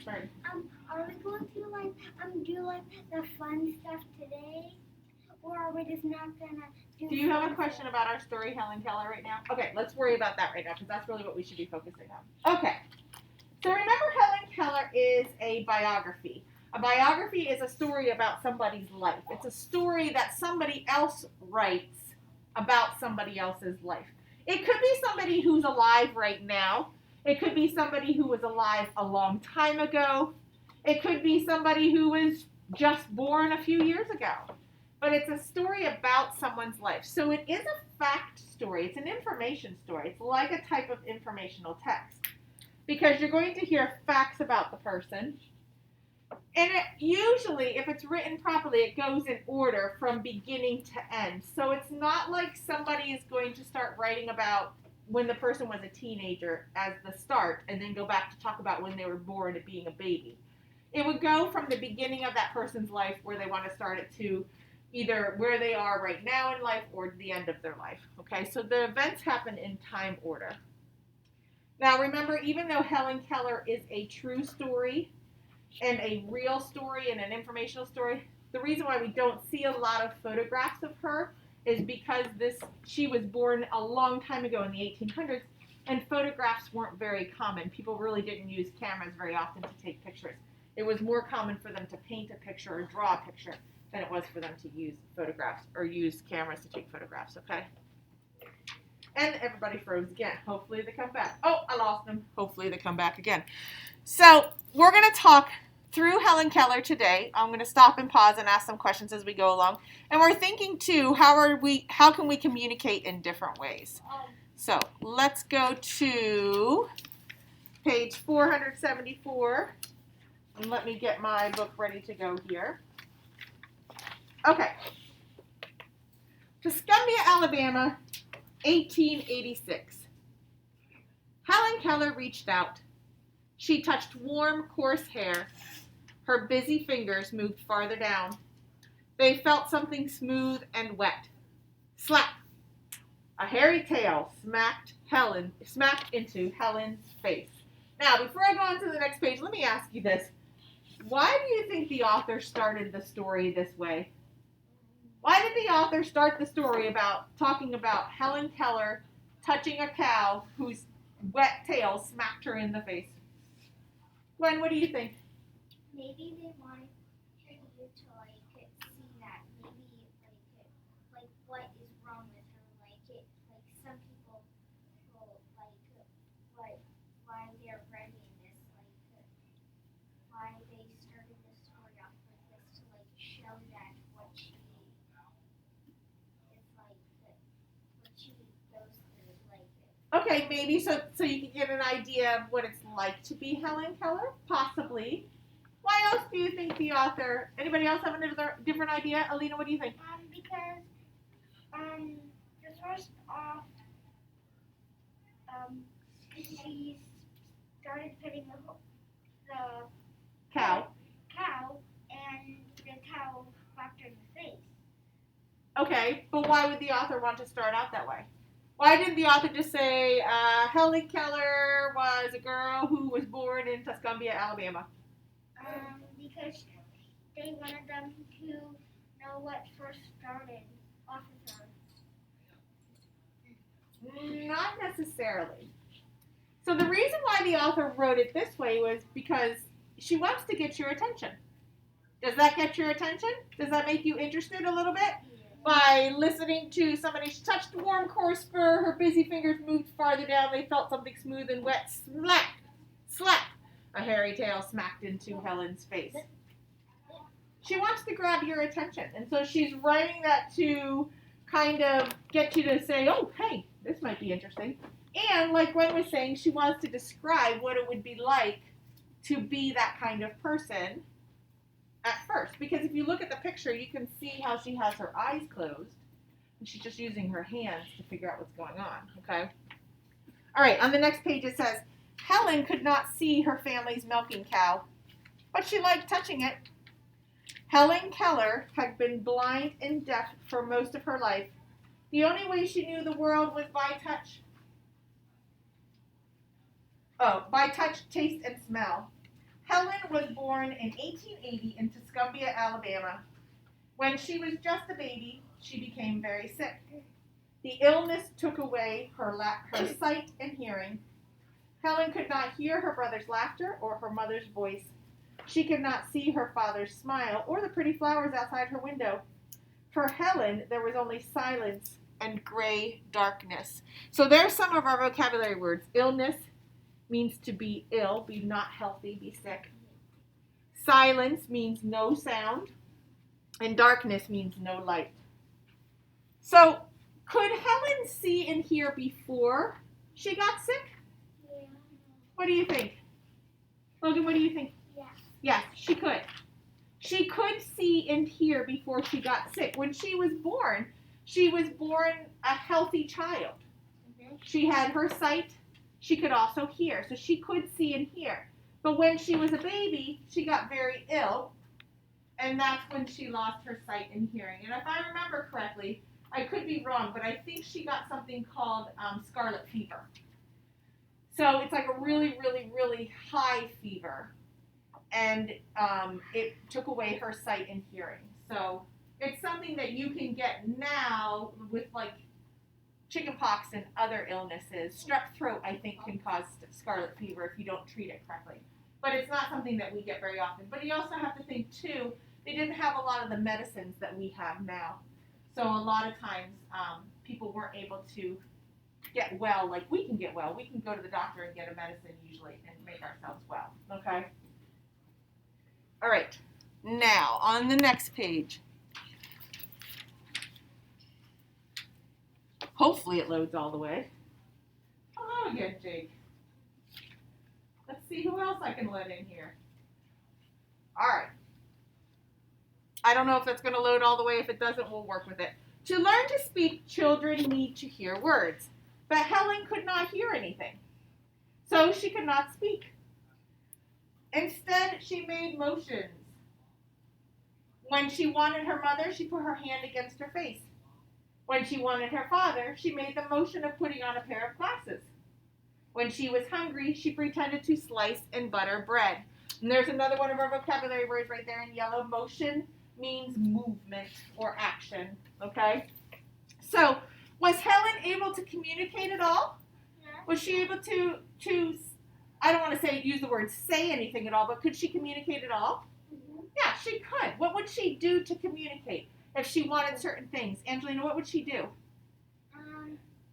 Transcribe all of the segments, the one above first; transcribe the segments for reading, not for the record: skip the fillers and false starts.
Sorry. Are we going to do the fun stuff today, or are we just not gonna do? Do you have a question about our story, Helen Keller, right now? Okay, let's worry about that right now because that's really what we should be focusing on. Okay. So remember, Helen Keller is a biography. A biography is a story about somebody's life. It's a story that somebody else writes about somebody else's life. It could be somebody who's alive right now. It could be somebody who was alive a long time ago. It could be somebody who was just born a few years ago. But it's a story about someone's life. So it is a fact story. It's an information story. It's like a type of informational text. Because you're going to hear facts about the person. And it usually, if it's written properly, it goes in order from beginning to end. So it's not like somebody is going to start writing about when the person was a teenager as the start and then go back to talk about when they were born and being a baby. It would go from the beginning of that person's life where they want to start it to either where they are right now in life or the end of their life. Okay, so the events happen in time order. Now remember, even though Helen Keller is a true story and a real story and an informational story, the reason why we don't see a lot of photographs of her is because she was born a long time ago in the 1800s, and photographs weren't very common. People really didn't use cameras very often to take pictures. It was more common for them to paint a picture or draw a picture than it was for them to use photographs or use cameras to take photographs, okay? And everybody froze again. Hopefully they come back. Oh, I lost them. Hopefully they come back again. So we're going to talk through Helen Keller today. I'm going to stop and pause and ask some questions as we go along. And we're thinking too, how can we communicate in different ways? So let's go to page 474. And let me get my book ready to go here. Okay. Tuscumbia, Alabama, 1886. Helen Keller reached out. She touched warm, coarse hair. Her busy fingers moved farther down. They felt something smooth and wet. Slap! A hairy tail smacked into Helen's face. Now, before I go on to the next page, let me ask you this. Why do you think the author started the story this way? Why did the author start the story talking about Helen Keller touching a cow whose wet tail smacked her in the face? Gwen, what do you think? Maybe they wanted you to see that maybe what is wrong with her, some people why they're writing this, why they started this story off like this to show that what she goes through, Okay, maybe so you can get an idea of what it's like to be Helen Keller, possibly. Why else do you think the author? Anybody else have a different idea? Alina, what do you think? Because the first off, she started petting the Cow. and the cow whacked her in the face. Okay, but why would the author want to start out that way? Why didn't the author just say Helen Keller was a girl who was born in Tuscumbia, Alabama? Because they wanted them to know what first started off of her. Not necessarily. So the reason why the author wrote it this way was because she wants to get your attention. Does that get your attention? Does that make you interested a little bit? Yeah. By listening to somebody, she touched the warm, coarse fur, her busy fingers moved farther down, they felt something smooth and wet. Slap! A hairy tail smacked into Helen's face. She wants to grab your attention, and so she's writing that to kind of get you to say, oh, hey, this might be interesting. And like Gwen was saying, she wants to describe what it would be like to be that kind of person at first. Because if you look at the picture, you can see how she has her eyes closed, and she's just using her hands to figure out what's going on, okay? All right, on the next page it says, Helen could not see her family's milking cow, but she liked touching it. Helen Keller had been blind and deaf for most of her life. The only way she knew the world was by touch. By touch, taste, and smell. Helen was born in 1880 in Tuscumbia, Alabama. When she was just a baby, she became very sick. The illness took away her sight and hearing. Helen could not hear her brother's laughter or her mother's voice. She could not see her father's smile or the pretty flowers outside her window. For Helen, there was only silence and gray darkness. So there's some of our vocabulary words. Illness means to be ill, be not healthy, be sick. Silence means no sound. And darkness means no light. So could Helen see and hear before she got sick? Yeah. What do you think? Logan, what do you think? Yeah. Yes, she could. She could see and hear before she got sick. When she was born a healthy child. Mm-hmm. She had her sight. She could also hear. So she could see and hear. But when she was a baby, she got very ill. And that's when she lost her sight and hearing. And if I remember correctly, I could be wrong, but I think she got something called scarlet fever. So it's like a really, really, really high fever. And it took away her sight and hearing. So it's something that you can get now with like chickenpox and other illnesses. Strep throat, I think, can cause scarlet fever if you don't treat it correctly. But it's not something that we get very often. But you also have to think, too, they didn't have a lot of the medicines that we have now. So a lot of times people weren't able to get well like we can get well. We can go to the doctor and get a medicine usually and make ourselves well. Okay? All right. Now, on the next page. Hopefully it loads all the way. Hello again, Jake. Let's see who else I can let in here. All right. I don't know if that's going to load all the way. If it doesn't, we'll work with it. To learn to speak, children need to hear words. But Helen could not hear anything. So she could not speak. Instead, she made motions. When she wanted her mother, she put her hand against her face. When she wanted her father, she made the motion of putting on a pair of glasses. When she was hungry, she pretended to slice and butter bread. And there's another one of our vocabulary words right there in yellow. Motion means movement or action, okay? So, was Helen able to communicate at all? Yeah. Was she able to I don't want to use the word say anything at all, but could she communicate at all? Mm-hmm. Yeah, she could. What would she do to communicate if she wanted certain things? Angelina, what would she do?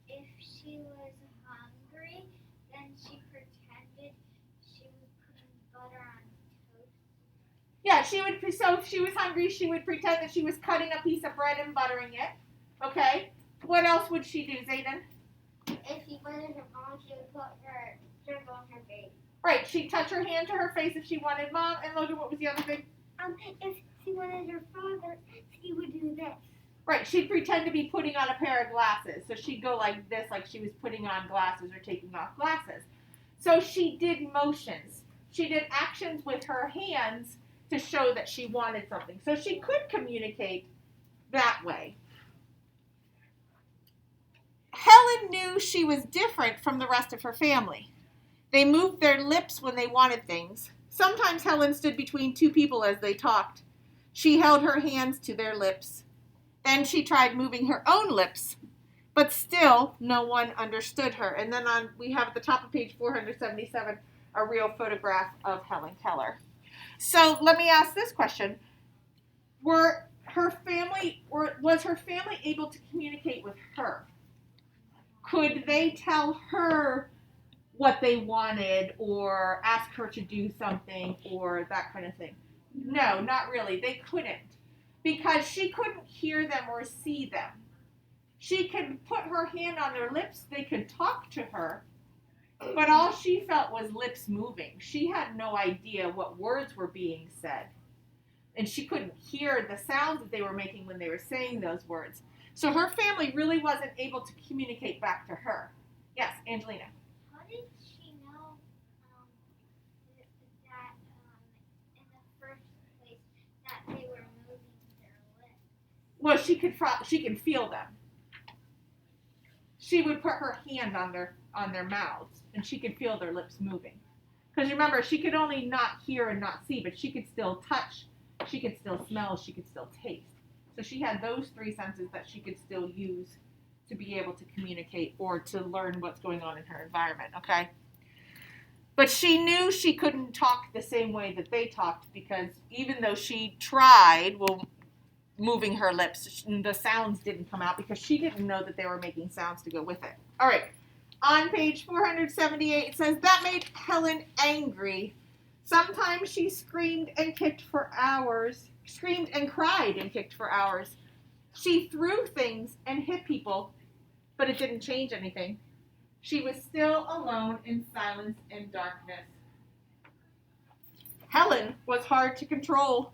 If she was hungry, then she pretended she was putting butter on toast. Yeah, she would. So if she was hungry, she would pretend that she was cutting a piece of bread and buttering it. Okay. What else would she do, Zayden? If she wanted her mom, she would put her drink on her face. Right. She'd touch her hand to her face if she wanted mom. And Logan, what was the other thing? If she wanted her father, she would do this. Right. She'd pretend to be putting on a pair of glasses. So she'd go like this, like she was putting on glasses or taking off glasses. So she did motions. She did actions with her hands to show that she wanted something. So she could communicate that way. Helen knew she was different from the rest of her family. They moved their lips when they wanted things. Sometimes Helen stood between two people as they talked. She held her hands to their lips. Then she tried moving her own lips, but still no one understood her. And then we have at the top of page 477 a real photograph of Helen Keller. So let me ask this question. Was her family able to communicate with her? Could they tell her what they wanted or ask her to do something or that kind of thing? No, not really. They couldn't because she couldn't hear them or see them. She could put her hand on their lips. They could talk to her, but all she felt was lips moving. She had no idea what words were being said, and she couldn't hear the sounds that they were making when they were saying those words. So her family really wasn't able to communicate back to her. Yes, Angelina. How did she know that in the first place that they were moving their lips? Well, she can feel them. She would put her hand on their mouths, and she could feel their lips moving. Because remember, she could only not hear and not see, but she could still touch, she could still smell, she could still taste. So she had those three senses that she could still use to be able to communicate or to learn what's going on in her environment, okay? But she knew she couldn't talk the same way that they talked because even though she tried, moving her lips, the sounds didn't come out because she didn't know that they were making sounds to go with it. All right, on page 478, it says, that made Helen angry. Sometimes she screamed and kicked for hours, screamed and cried and kicked for hours. She threw things and hit people, but it didn't change anything. She was still alone in silence and darkness. Helen was hard to control.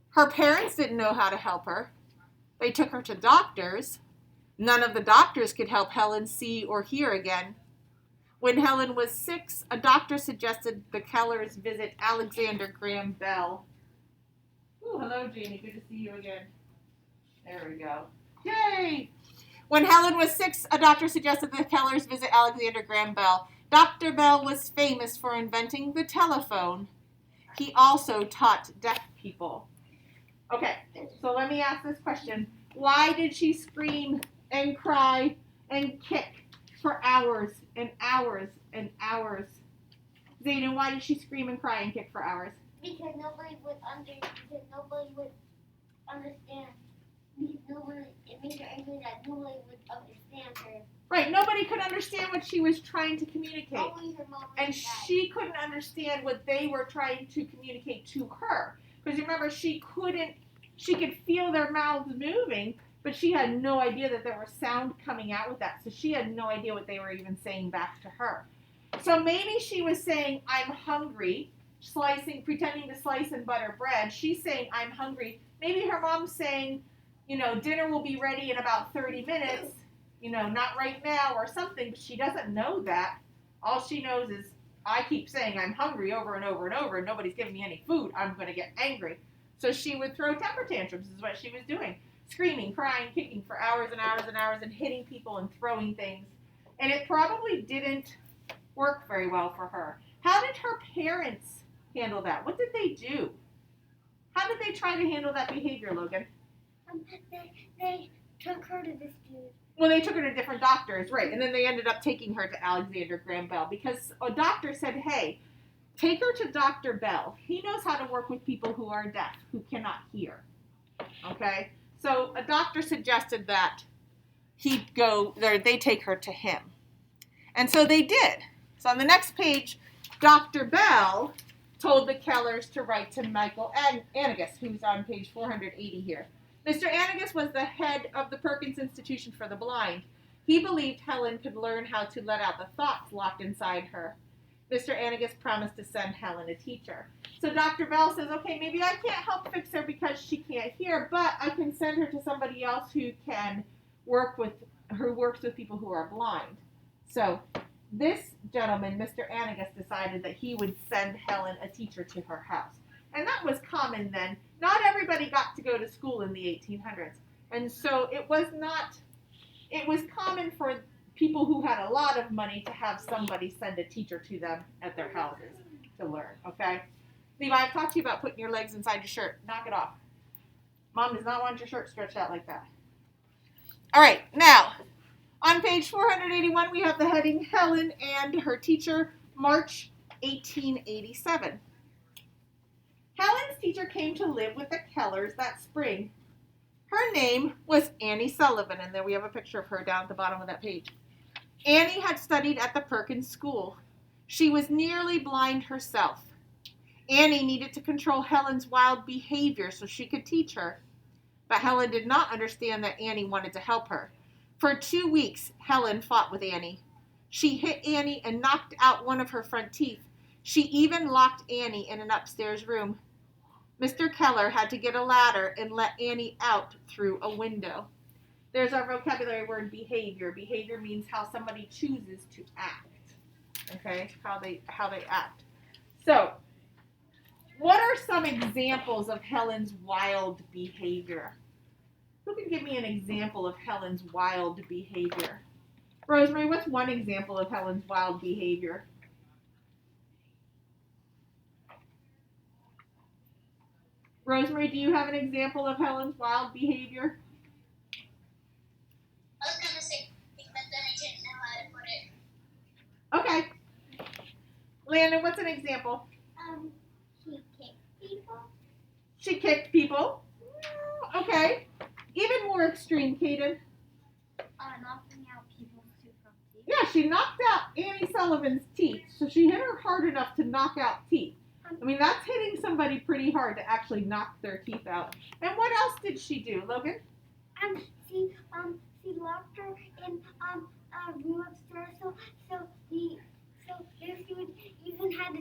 Her parents didn't know how to help her. They took her to doctors. None of the doctors could help Helen see or hear again. When Helen was 6, a doctor suggested the Kellers visit Alexander Graham Bell. Oh, hello, Jamie. Good to see you again. There we go. Yay! When Helen was 6, a doctor suggested the Kellers visit Alexander Graham Bell. Dr. Bell was famous for inventing the telephone. He also taught deaf people. Okay, so let me ask this question. Why did she scream and cry and kick for hours and hours and hours? Zayden, why did she scream and cry and kick for hours? Because nobody would understand. It made her angry that nobody would understand her. Right, nobody could understand what she was trying to communicate. Only her mom And she couldn't understand what they were trying to communicate to her. Because remember, she could feel their mouths moving, but she had no idea that there was sound coming out with that. So she had no idea what they were even saying back to her. So maybe she was saying, I'm hungry, pretending to slice and butter bread. She's saying, I'm hungry. Maybe her mom's saying, dinner will be ready in about 30 minutes, not right now or something, but she doesn't know that. All she knows is, I keep saying I'm hungry over and over and over, and nobody's giving me any food. I'm going to get angry. So she would throw temper tantrums is what she was doing. Screaming, crying, kicking for hours and hours and hours and hitting people and throwing things. And it probably didn't work very well for her. How did her parents handle that? What did they do? How did they try to handle that behavior, Logan? They took her to this dude. Well, they took her to different doctors, right. And then they ended up taking her to Alexander Graham Bell because a doctor said, hey, take her to Dr. Bell. He knows how to work with people who are deaf, who cannot hear. Okay? So a doctor suggested that they take her to him. And so they did. So on the next page, Dr. Bell told the Kellers to write to Michael Anagus, who's on page 480 here. Mr. Anagus was the head of the Perkins Institution for the Blind. He believed Helen could learn how to let out the thoughts locked inside her. Mr. Anagus promised to send Helen a teacher. So Dr. Bell says, okay, maybe I can't help fix her because she can't hear, but I can send her to somebody else who works with people who are blind. So this gentleman, Mr. Anagus, decided that he would send Helen a teacher to her house. And that was common then. Not everybody got to go to school in the 1800s. And so it was common for people who had a lot of money to have somebody send a teacher to them at their houses to learn, okay? Levi, I've talked to you about putting your legs inside your shirt. Knock it off. Mom does not want your shirt stretched out like that. All right, now, on page 481, we have the heading Helen and her teacher, March 1887. Helen's teacher came to live with the Kellers that spring. Her name was Annie Sullivan, and there we have a picture of her down at the bottom of that page. Annie had studied at the Perkins School. She was nearly blind herself. Annie needed to control Helen's wild behavior so she could teach her. But Helen did not understand that Annie wanted to help her. For 2 weeks, Helen fought with Annie. She hit Annie and knocked out one of her front teeth. She even locked Annie in an upstairs room. Mr. Keller had to get a ladder and let Annie out through a window. There's our vocabulary word, behavior. Behavior means how somebody chooses to act. Okay, how they act. So, what are some examples of Helen's wild behavior? Who can give me an example of Helen's wild behavior? Rosemary, what's one example of Helen's wild behavior? Rosemary, do you have an example of Helen's wild behavior? I was gonna say, but then I didn't know how to put it. Okay. Landon, what's an example? She kicked people. She kicked people. Okay. Even more extreme, Kaden. Knocking out people's tooth from teeth. Yeah, she knocked out Annie Sullivan's teeth. So she hit her hard enough to knock out teeth. I mean, that's hitting somebody pretty hard to actually knock their teeth out. And what else did she do, Logan? She locked her in a room upstairs, so she would even had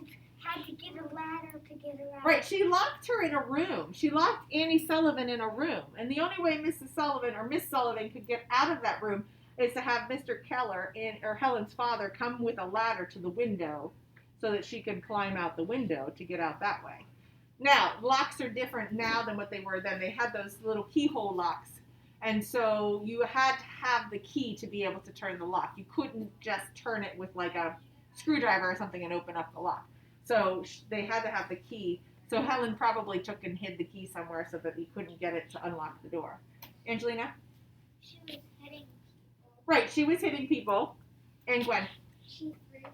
to get a ladder to get her out. Right, she locked her in a room. She locked Annie Sullivan in a room. And the only way Mrs. Sullivan or Miss Sullivan could get out of that room is to have Mr. Keller or Helen's father come with a ladder to the window so that she could climb out the window to get out that way. Now, locks are different now than what they were then. They had those little keyhole locks. And so you had to have the key to be able to turn the lock. You couldn't just turn it with like a screwdriver or something and open up the lock. So they had to have the key. So Helen probably took and hid the key somewhere so that he couldn't get it to unlock the door. Angelina? She was hitting people. Right, she was hitting people. And Gwen? She threw things.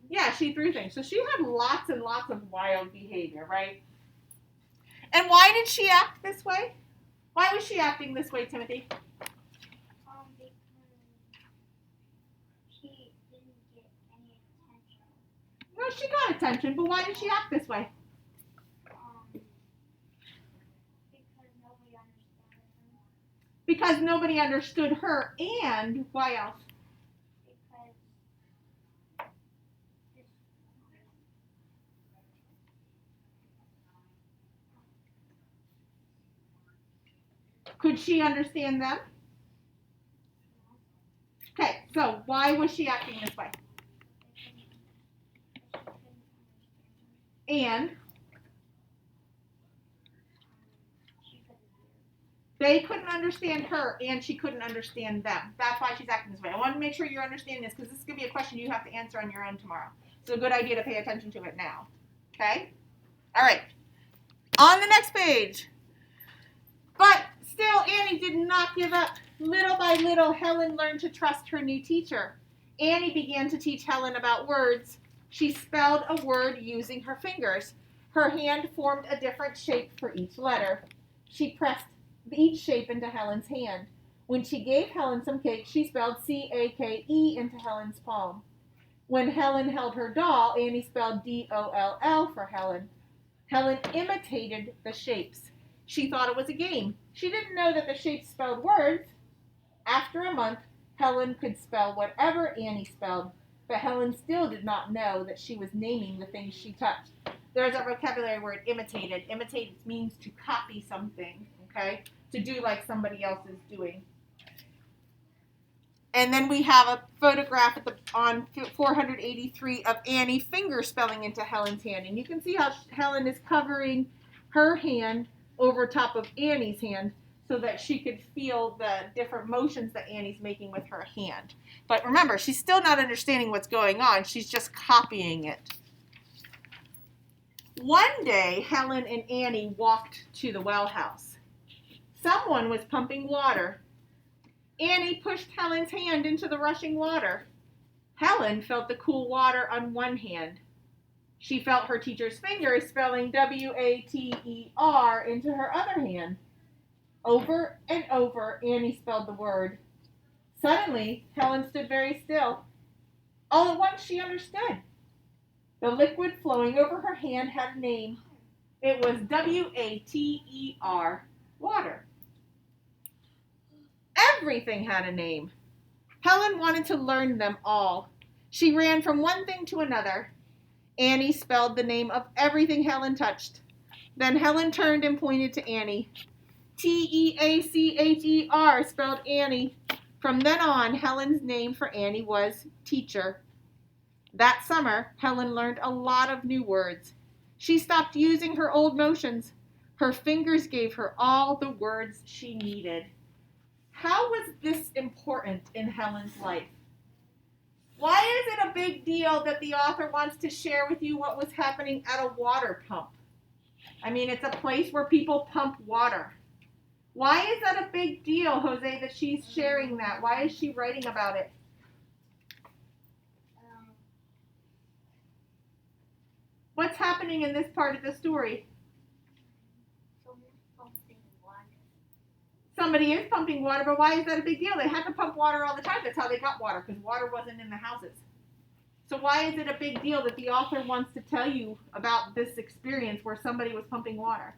Yeah, she threw things. So she had lots and lots of wild behavior, right? And why did she act this way? Why was she acting this way, Timothy? Because she didn't get any attention. No, she got attention, but why did she act this way? Because nobody understood her. Because nobody understood her, and why else? Could she understand them? Okay, so why was she acting this way? And they couldn't understand her, and she couldn't understand them. That's why she's acting this way. I want to make sure you're understanding this, because this is going to be a question you have to answer on your own tomorrow. So a good idea to pay attention to it now. Okay? All right. On the next page. But still, Annie did not give up. Little by little, Helen learned to trust her new teacher. Annie began to teach Helen about words. She spelled a word using her fingers. Her hand formed a different shape for each letter. She pressed each shape into Helen's hand. When she gave Helen some cake, she spelled C-A-K-E into Helen's palm. When Helen held her doll, Annie spelled D-O-L-L for Helen. Helen imitated the shapes. She thought it was a game. She didn't know that the shapes spelled words. After a month, Helen could spell whatever Annie spelled, but Helen still did not know that she was naming the things she touched. There's a vocabulary word, imitated. Imitate means to copy something, okay? To do like somebody else is doing. And then we have a photograph on 483 of Annie finger spelling into Helen's hand. And you can see how Helen is covering her hand over top of Annie's hand so that she could feel the different motions that Annie's making with her hand. But remember, she's still not understanding what's going on. She's just copying it. One day, Helen and Annie walked to the well house. Someone was pumping water. Annie pushed Helen's hand into the rushing water. Helen felt the cool water on one hand. She felt her teacher's fingers spelling W-A-T-E-R into her other hand. Over and over, Annie spelled the word. Suddenly, Helen stood very still. All at once, she understood. The liquid flowing over her hand had a name. It was W-A-T-E-R, water. Everything had a name. Helen wanted to learn them all. She ran from one thing to another. Annie spelled the name of everything Helen touched. Then Helen turned and pointed to Annie. T-E-A-C-H-E-R spelled Annie. From then on, Helen's name for Annie was teacher. That summer, Helen learned a lot of new words. She stopped using her old motions. Her fingers gave her all the words she needed. How was this important in Helen's life? Why is it a big deal that the author wants to share with you what was happening at a water pump? I mean, it's a place where people pump water. Why is that a big deal, Jose, that she's sharing that? Why is she writing about it? What's happening in this part of the story? Somebody is pumping water, but why is that a big deal? They had to pump water all the time. That's how they got water, because water wasn't in the houses. So why is it a big deal that the author wants to tell you about this experience where somebody was pumping water?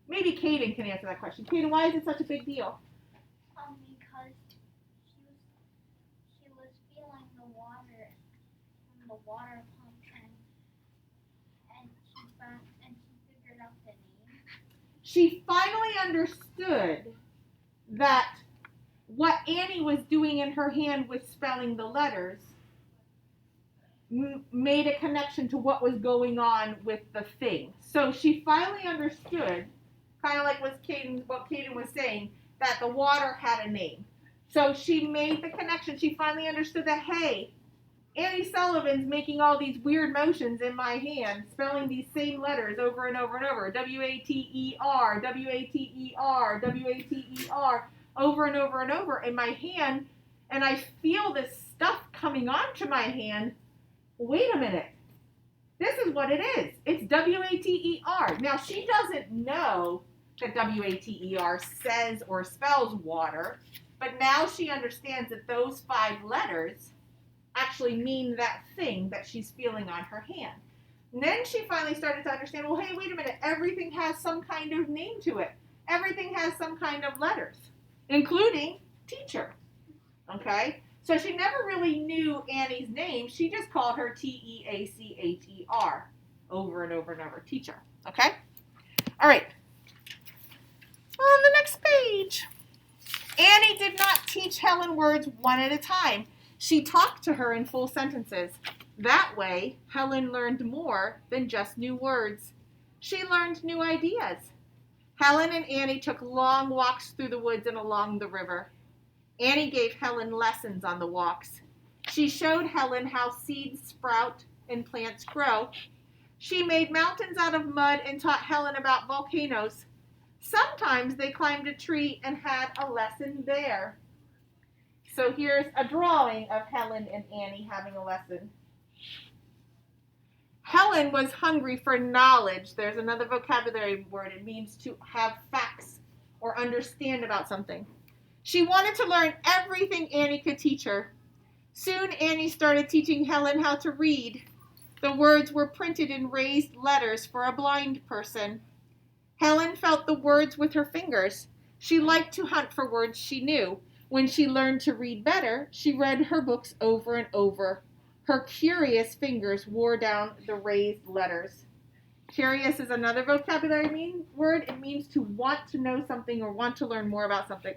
Maybe Kaden can answer that question. Kaden, why is it such a big deal? Because she was feeling the water from the water pump, and she figured out the name. She finally understood that what Annie was doing in her hand with spelling the letters made a connection to what was going on with the thing. So she finally understood, kind of like what Kaden was saying, that the water had a name. So she made the connection. She finally understood that, hey, Annie Sullivan's making all these weird motions in my hand, spelling these same letters over and over and over. W-A-T-E-R, W-A-T-E-R, W-A-T-E-R, over and over and over in my hand, and I feel this stuff coming onto my hand. Wait a minute. This is what it is. It's W-A-T-E-R. Now, she doesn't know that W-A-T-E-R says or spells water, but now she understands that those 5 letters actually mean that thing that she's feeling on her hand. And then she finally started to understand, well, hey, wait a minute, everything has some kind of name to it. Everything has some kind of letters, including teacher, okay? So she never really knew Annie's name. She just called her T-E-A-C-H-E-R over and over and over, teacher, okay? All right, on the next page. Annie did not teach Helen words one at a time. She talked to her in full sentences. That way, Helen learned more than just new words. She learned new ideas. Helen and Annie took long walks through the woods and along the river. Annie gave Helen lessons on the walks. She showed Helen how seeds sprout and plants grow. She made mountains out of mud and taught Helen about volcanoes. Sometimes they climbed a tree and had a lesson there. So here's a drawing of Helen and Annie having a lesson. Helen was hungry for knowledge. There's another vocabulary word. It means to have facts or understand about something. She wanted to learn everything Annie could teach her. Soon Annie started teaching Helen how to read. The words were printed in raised letters for a blind person. Helen felt the words with her fingers. She liked to hunt for words she knew. When she learned to read better, she read her books over and over. Her curious fingers wore down the raised letters. Curious is another vocabulary word. It means to want to know something or want to learn more about something.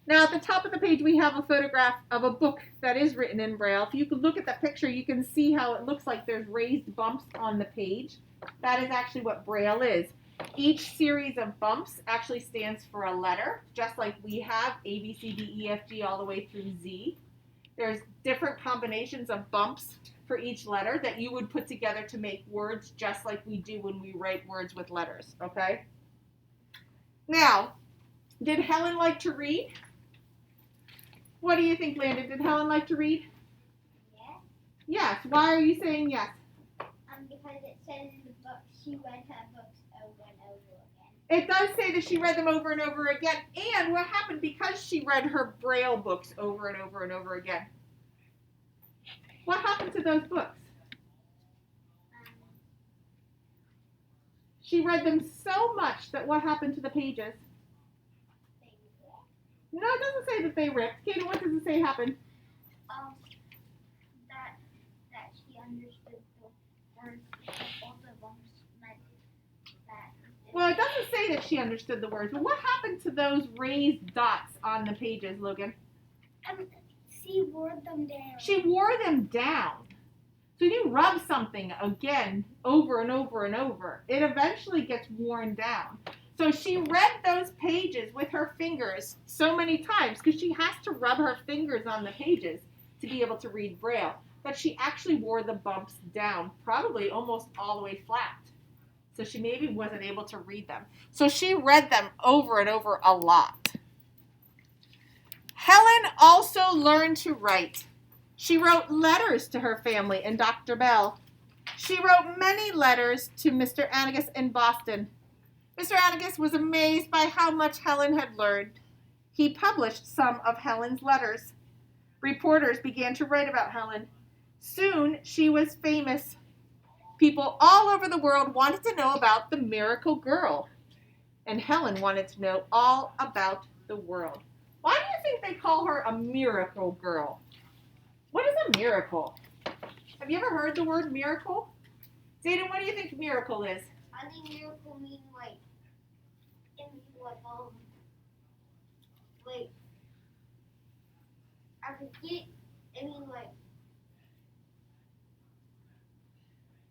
Now, at the top of the page, we have a photograph of a book that is written in Braille. If you could look at the picture, you can see how it looks like there's raised bumps on the page. That is actually what Braille is. Each series of bumps actually stands for a letter, just like we have A, B, C, D, E, F, G, all the way through Z. There's different combinations of bumps for each letter that you would put together to make words, just like we do when we write words with letters, okay? Now, did Helen like to read? What do you think, Landon? Did Helen like to read? Yes. Yes. Why are you saying yes? Because it says in the book she read her books over and over again. It does say that she read them over and over again. And what happened because she read her Braille books over and over and over again? What happened to those books? She read them so much that what happened to the pages? No, it doesn't say that they ripped. Katie, what does it say happened? That she understood the words all the bumps meant that. Well, it doesn't say that she understood the words, but what happened to those raised dots on the pages, Logan? She wore them down. She wore them down. So you rub something again over and over and over, it eventually gets worn down. So she read those pages with her fingers so many times because she has to rub her fingers on the pages to be able to read Braille that she actually wore the bumps down, probably almost all the way flat. So she maybe wasn't able to read them. So she read them over and over a lot. Helen also learned to write. She wrote letters to her family and Dr. Bell. She wrote many letters to Mr. Anagus in Boston. Mr. Anagus was amazed by how much Helen had learned. He published some of Helen's letters. Reporters began to write about Helen. Soon she was famous. People all over the world wanted to know about the miracle girl. And Helen wanted to know all about the world. Why do you think they call her a miracle girl? What is a miracle? Have you ever heard the word miracle? Zayden, what do you think miracle is? I think miracle means like, wait, I forget, I mean like,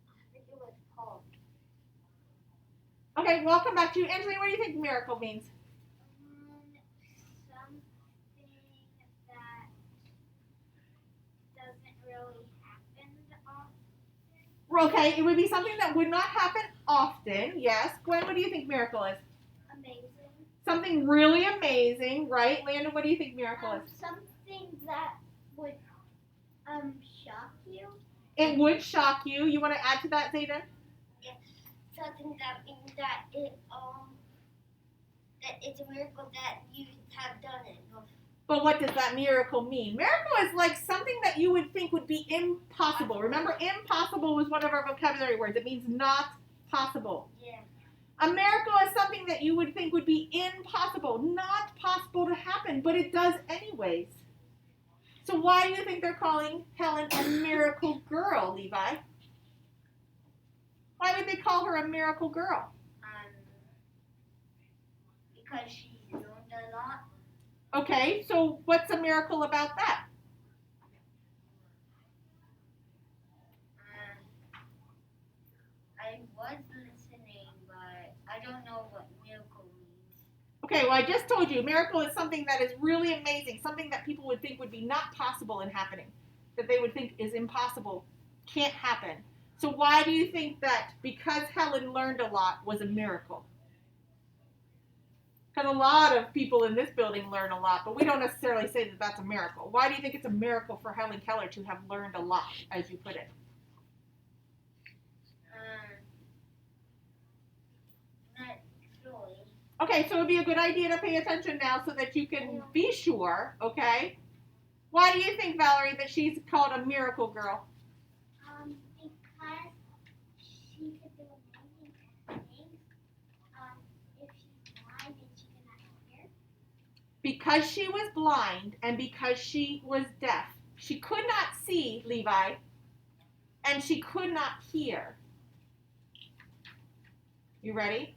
I forget what it's called. Okay, well, I'll come back to you. Angelina, what do you think miracle means? Something that doesn't really happen often. Okay, it would be something that would not happen often. Yes. Gwen, what do you think miracle is? Amazing. Something really amazing, right? Landon, what do you think miracle is? Something that would shock you. It would shock you. You want to add to that, Zayden? Something that means that it's a miracle that you have done it before. But what does that miracle mean? Miracle is like something that you would think would be impossible. Remember, impossible was one of our vocabulary words. It means not possible. Yeah. A miracle is something that you would think would be impossible, not possible to happen, but it does anyways. So why do you think they're calling Helen a miracle girl, Levi? Why would they call her a miracle girl? Because she's learned a lot. Okay, so what's a miracle about that? I was listening, but I don't know what miracle means. Okay, well, I just told you, miracle is something that is really amazing, something that people would think would be not possible in happening, that they would think is impossible, can't happen. So why do you think that because Helen learned a lot was a miracle? Because a lot of people in this building learn a lot, but we don't necessarily say that that's a miracle. Why do you think it's a miracle for Helen Keller to have learned a lot, as you put it? Not really. Okay, so it would be a good idea to pay attention now so that you can be sure, okay? Why do you think, Valerie, that she's called a miracle girl? Because she could do amazing things. If she's blind and she cannot hear. Because she was blind and because she was deaf. She could not see, Levi, and she could not hear. You ready?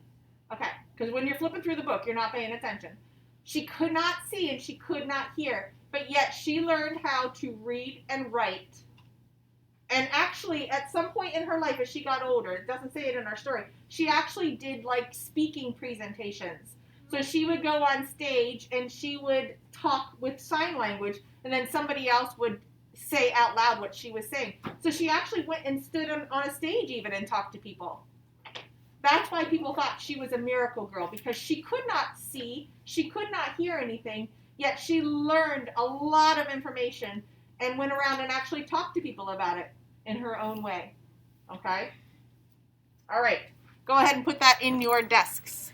Okay, because when you're flipping through the book, you're not paying attention. She could not see and she could not hear, but yet she learned how to read and write. And actually, at some point in her life as she got older, it doesn't say it in our story, she actually did like speaking presentations. So she would go on stage and she would talk with sign language, and then somebody else would say out loud what she was saying. So she actually went and stood on a stage even and talked to people. That's why people thought she was a miracle girl, because she could not see, she could not hear anything, yet she learned a lot of information and went around and actually talked to people about it in her own way. Okay? All right. Go ahead and put that in your desks.